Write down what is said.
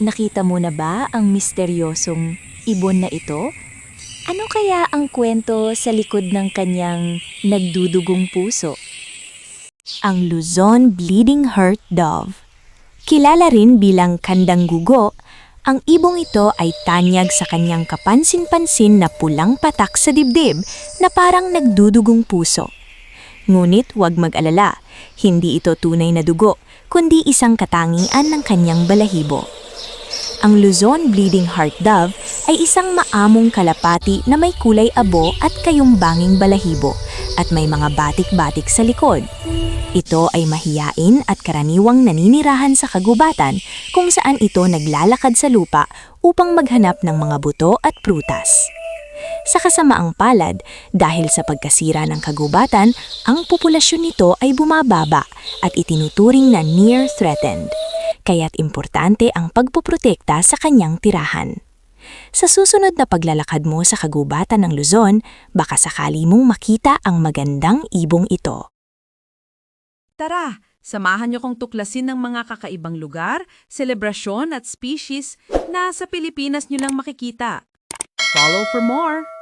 Nakita mo na ba ang misteryosong ibon na ito? Ano kaya ang kwento sa likod ng kanyang nagdudugong puso? Ang Luzon Bleeding Heart Dove. Kilala rin bilang kandanggugo, ang ibong ito ay tanyag sa kanyang kapansin-pansin na pulang patak sa dibdib na parang nagdudugong puso. Ngunit huwag mag-alala, hindi ito tunay na dugo, kundi isang katangian ng kanyang balahibo. Ang Luzon Bleeding Heart Dove ay isang maamong kalapati na may kulay abo at kayumbanging balahibo at may mga batik-batik sa likod. Ito ay mahiyain at karaniwang naninirahan sa kagubatan kung saan ito naglalakad sa lupa upang maghanap ng mga buto at prutas. Sa kasamaang palad, dahil sa pagkasira ng kagubatan, ang populasyon nito ay bumababa at itinuturing na near threatened. Kaya't importante ang pagpoprotekta sa kanyang tirahan. Sa susunod na paglalakad mo sa kagubatan ng Luzon, baka sakali mong makita ang magandang ibong ito. Tara, samahan niyo kong tuklasin ng mga kakaibang lugar, selebrasyon at species na sa Pilipinas niyo lang makikita. Follow for more!